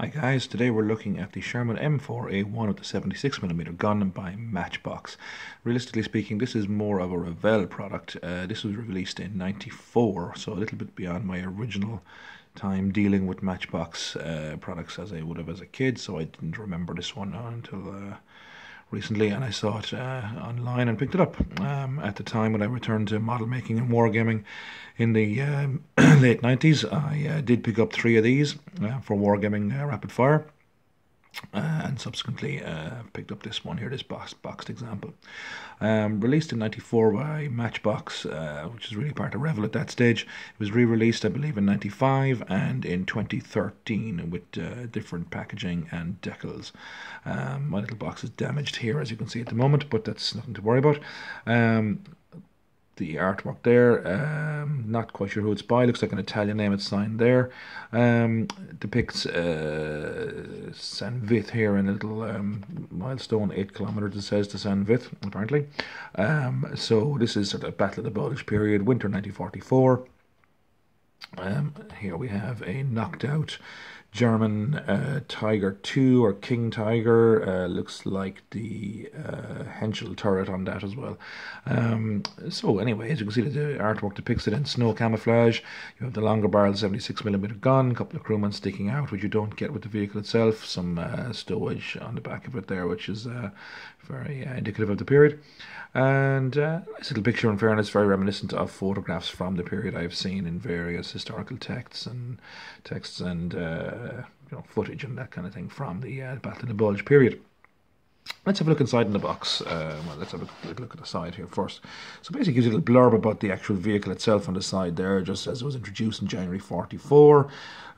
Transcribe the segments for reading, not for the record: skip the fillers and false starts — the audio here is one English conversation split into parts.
Hi guys, today we're looking at the Sherman M4A1 with the 76mm gun by Matchbox. Realistically speaking, this is more of a Revell product. This was released in '94, so a little bit beyond my original time dealing with Matchbox products as I would have as a kid, so I didn't remember this one until recently, and I saw it online and picked it up. At the time when I returned to model making and wargaming in the late 90s, I did pick up three of these for wargaming rapid fire. And subsequently picked up this one here, this boxed example. Released in '94 by Matchbox, which is really part of Revell at that stage. It was re-released, I believe, in '95 and in 2013 with different packaging and decals. My little box is damaged here, as you can see at the moment, but that's nothing to worry about. The artwork there, not quite sure who it's by, looks like an Italian name, it's signed there. Depicts San Vith here in a little milestone, 8 kilometers it says to San Vith, apparently. So this is sort of Battle of the Bulge period, winter 1944. Here we have a knocked out German Tiger II or King Tiger. Looks like the Henschel turret on that as well. So anyway, as you can see, the artwork depicts it in snow camouflage. You have the longer barrel 76mm gun, a couple of crewmen sticking out, which you don't get with the vehicle itself. Some stowage on the back of it there, which is very indicative of the period. And nice little picture, in fairness, very reminiscent of photographs from the period I've seen in various historical texts and footage and that kind of thing from the Battle of the Bulge period. Let's have a look inside in the box. Well, let's have a look at the side here first. So basically, it gives you a little blurb about the actual vehicle itself on the side there, just as it was introduced in January '44.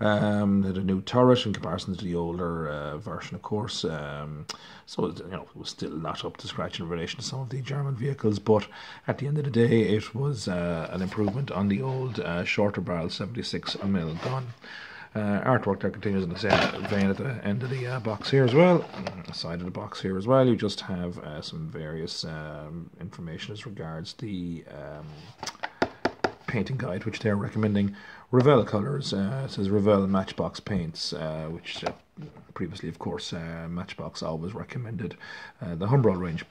It had a new turret in comparison to the older version, of course. So it was still not up to scratch in relation to some of the German vehicles, but at the end of the day, it was an improvement on the old shorter barrel 76mm gun. Artwork that continues in the same vein at the end of the box here as well. Side of the box here as well, you just have some various information as regards the painting guide, which they're recommending Revell colours. It says Revell Matchbox paints, which previously, of course, Matchbox always recommended the Humbrol range.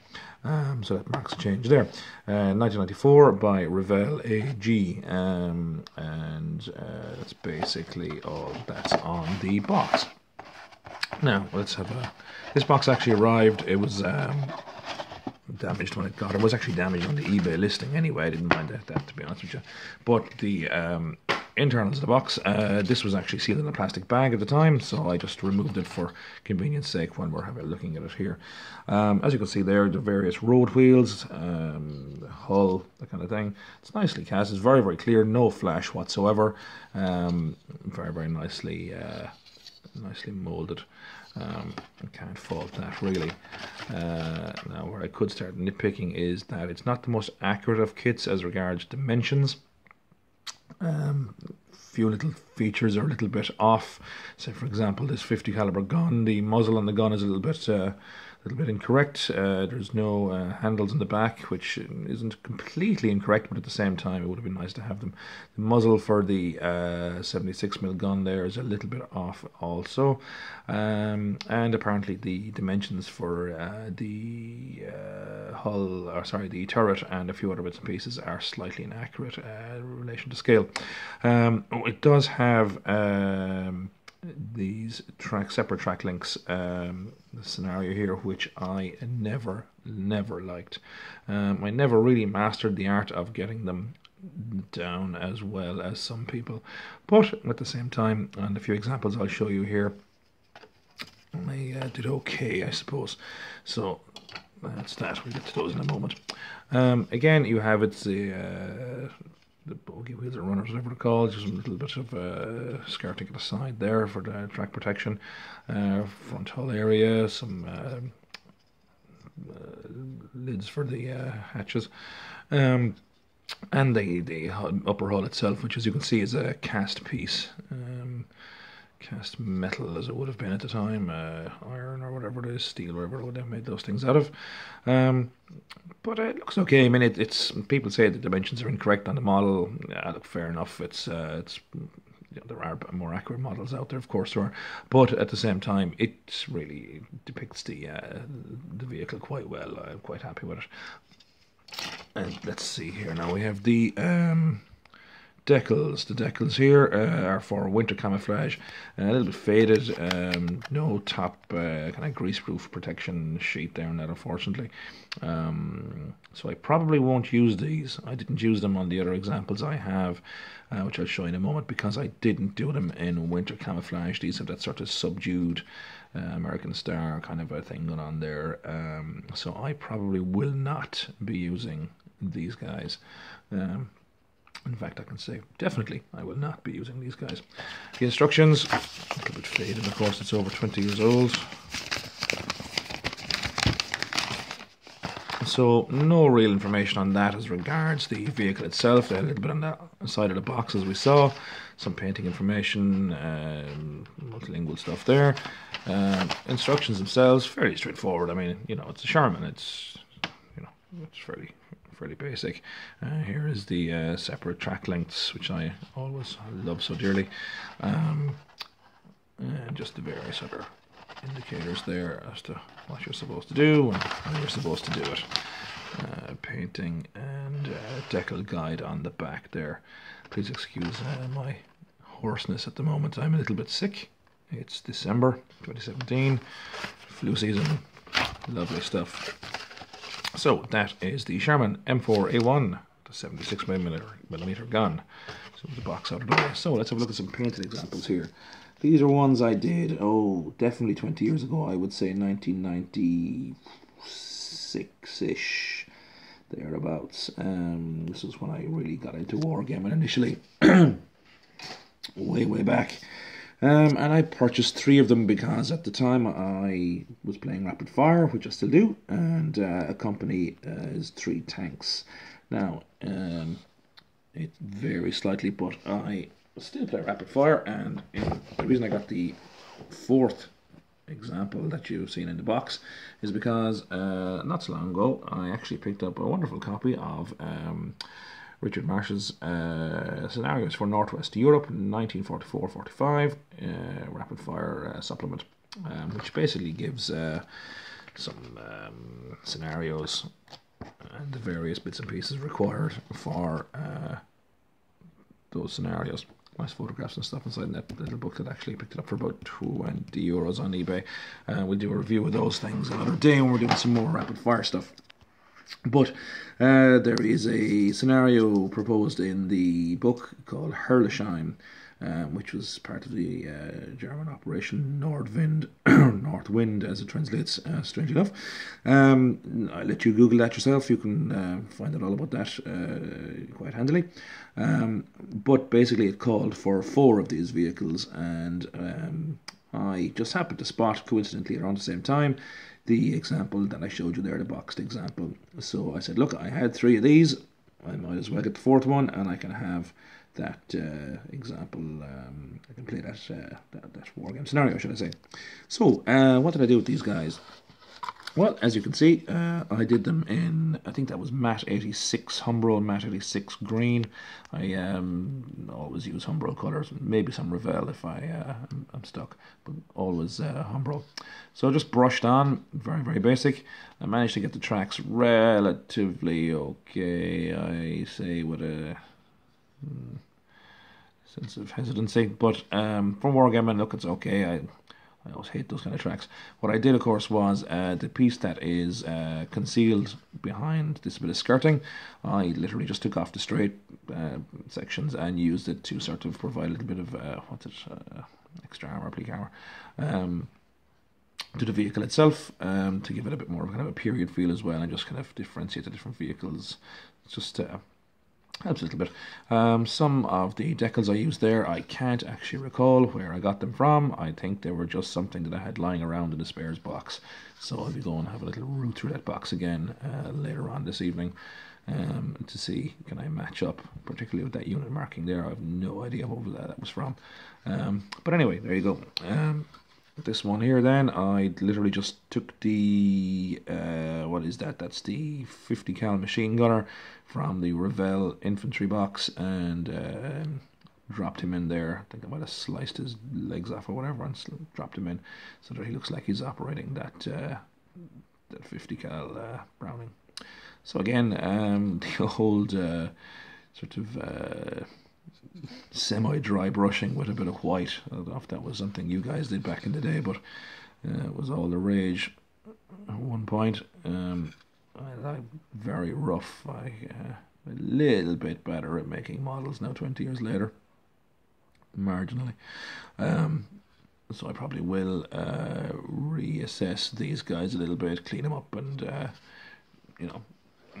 So that marks a change there. 1994 by Revell AG, and that's basically all that's on the box. Now, let's have a... This box actually arrived, it was damaged when it got. It was actually damaged on the eBay listing anyway. I didn't mind that, to be honest with you. But the internals of the box, this was actually sealed in a plastic bag at the time, so I just removed it for convenience sake when we're looking at it here. As you can see there, the various road wheels, the hull, that kind of thing. It's nicely cast. It's very, very clear. No flash whatsoever. Very, very nicely molded. I can't fault that, really. Now, where I could start nitpicking is that it's not the most accurate of kits as regards dimensions. Few little features are a little bit off. Say, for example, this 50 caliber gun, the muzzle on the gun is a little bit incorrect. There's no handles in the back, which isn't completely incorrect, but at the same time it would have been nice to have them. The muzzle for the 76mm gun there is a little bit off also, and apparently the dimensions for the hull, or sorry, the turret and a few other bits and pieces are slightly inaccurate in relation to scale. It does have these separate track links, the scenario here, which I never liked. I never really mastered the art of getting them down as well as some people, but at the same time, and a few examples I'll show you here, I did okay, I suppose. So that's that. We'll get to those in a moment. Again, you have the bogey wheels or runners, whatever they're called, just a little bit of skirting at the side there for the track protection. Front hull area, some lids for the hatches. And the upper hull itself, which, as you can see, is a cast piece. Cast metal, as it would have been at the time, iron or whatever it is, steel, whatever they made those things out of. But it looks okay. I mean, it's people say the dimensions are incorrect on the model. Yeah, look, fair enough. It's there are more accurate models out there, of course there are, but at the same time, it really depicts the vehicle quite well. I'm quite happy with it. And let's see here now. We have the decals. The decals here are for winter camouflage. A little bit faded. No top kind of greaseproof protection sheet there on that, unfortunately. So I probably won't use these. I didn't use them on the other examples I have, which I'll show you in a moment, because I didn't do them in winter camouflage. These have that sort of subdued American Star kind of a thing going on there. So I probably will not be using these guys. In fact, I can say definitely I will not be using these guys. The instructions, a little bit faded, of course, it's over 20 years old. So no real information on that as regards the vehicle itself. A little bit on the side of the box as we saw. Some painting information, multilingual stuff there. Instructions themselves, fairly straightforward. I mean, you know, it's a Sherman. It's, you know, it's fairly basic. Here is the separate track lengths, which I always love so dearly, and just the various other indicators there as to what you're supposed to do and how you're supposed to do it. Painting and decal guide on the back there. Please excuse my hoarseness at the moment. I'm a little bit sick. It's December 2017, flu season, lovely stuff. So that is the Sherman M4A1, the 76mm gun. So the box out of the way. So let's have a look at some painted examples here. These are ones I did, definitely 20 years ago. I would say 1996-ish, thereabouts. This is when I really got into wargaming initially, way back. And I purchased 3 of them because at the time I was playing Rapid Fire, which I still do, and a company is 3 tanks. Now, it varies slightly, but I still play Rapid Fire, and the reason I got the 4th example that you've seen in the box is because not so long ago I actually picked up a wonderful copy of Richard Marsh's Scenarios for Northwest Europe 1944-45 Rapid Fire supplement, which basically gives some scenarios and the various bits and pieces required for those scenarios. Nice photographs and stuff inside that little booklet. Actually picked it up for about €20 on eBay. We'll do a review of those things another day when we're doing some more Rapid Fire stuff. But there is a scenario proposed in the book called Herrlisheim, which was part of the German Operation Nordwind, North Wind as it translates, strange enough. I'll let you Google that yourself. You can find out all about that quite handily. But basically it called for 4 of these vehicles, and I just happened to spot, coincidentally around the same time, the example that I showed you there, the boxed example. So I said, look, I had 3 of these, I might as well get the 4th one, and I can have that example, I can play that wargame scenario, should I say. So, what did I do with these guys? Well, as you can see, I did them in, I think that was matte 86 Humbrol, matte 86 green. I always use Humbrol colours, maybe some Revell if I'm stuck, but always Humbrol. So just brushed on, very basic. I managed to get the tracks relatively okay, I say, with a sense of hesitancy, but for wargaming, look, it's okay. I always hate those kind of tracks. What I did, of course, was the piece that is concealed behind this bit of skirting, I literally just took off the straight sections and used it to sort of provide a little bit of extra armor, oblique armor, to the vehicle itself, to give it a bit more of kind of a period feel as well, and just kind of differentiate the different vehicles. It's just helps a little bit. Some of the decals I used there, I can't actually recall where I got them from. I think they were just something that I had lying around in the spares box. So I'll be going to have a little root through that box again later on this evening to see can I match up, particularly with that unit marking there. I have no idea what that was from. But anyway, there you go. This one here then, I literally just took the, what is that? That's the 50 cal machine gunner from the Revell infantry box, and dropped him in there. I think I might have sliced his legs off or whatever and dropped him in, so that he looks like he's operating that 50 cal Browning. So again, the old sort of semi-dry brushing with a bit of white. I don't know if that was something you guys did back in the day, but it was all the rage at one point. I'm very rough. A little bit better at making models now, 20 years later, marginally. So I probably will reassess these guys a little bit, clean them up, and you know,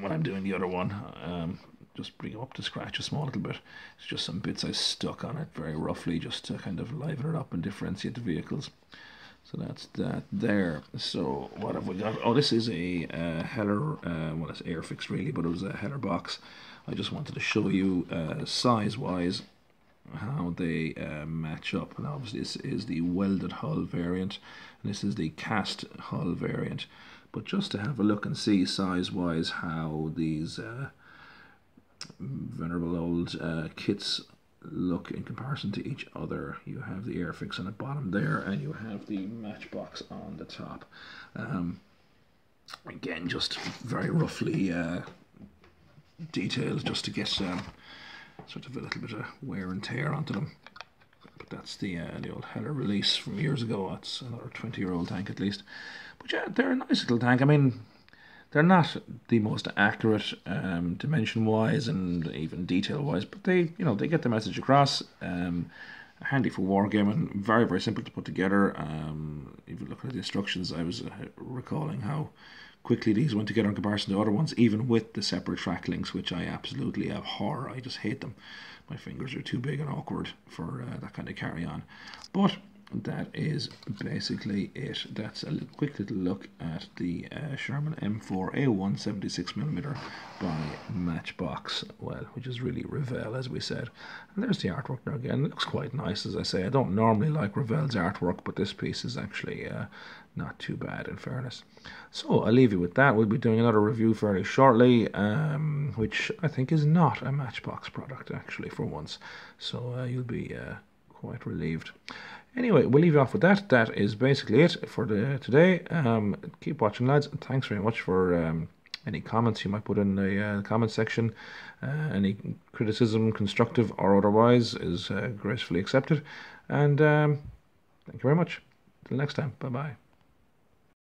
when I'm doing the other one, just bring them up to scratch a small little bit. It's just some bits I stuck on it very roughly, just to kind of liven it up and differentiate the vehicles. So that's that there. So what have we got? Oh, this is a Heller, well, it's Airfix really, but it was a Heller box. I just wanted to show you size-wise how they match up. And obviously this is the welded hull variant, and this is the cast hull variant. But just to have a look and see size-wise how these venerable old kits look in comparison to each other. You have the Airfix on the bottom there, and you have the Matchbox on the top. Again, just very roughly detailed, just to get sort of a little bit of wear and tear onto them. But that's the old Heller release from years ago. That's another 20-year-old tank at least. But yeah, they're a nice little tank. I mean, they're not the most accurate dimension-wise and even detail-wise, but they, they get the message across. Handy for wargaming, very, very simple to put together. Even looking at the instructions, I was recalling how quickly these went together in comparison to other ones, even with the separate track links, which I absolutely abhor. I just hate them. My fingers are too big and awkward for that kind of carry-on. But that is basically it. That's a quick little look at the Sherman M4A1 76mm by Matchbox, well, which is really Revell, as we said. And there's the artwork there again. It looks quite nice, as I say. I don't normally like Revell's artwork, but this piece is actually not too bad, in fairness. So I'll leave you with that. We'll be doing another review fairly shortly, which I think is not a Matchbox product, actually, for once. So you'll be quite relieved. Anyway, we'll leave you off with that. That is basically it for today. Keep watching, lads. Thanks very much for any comments you might put in the comment section. Any criticism, constructive or otherwise, is gracefully accepted. And thank you very much. Till next time. Bye-bye.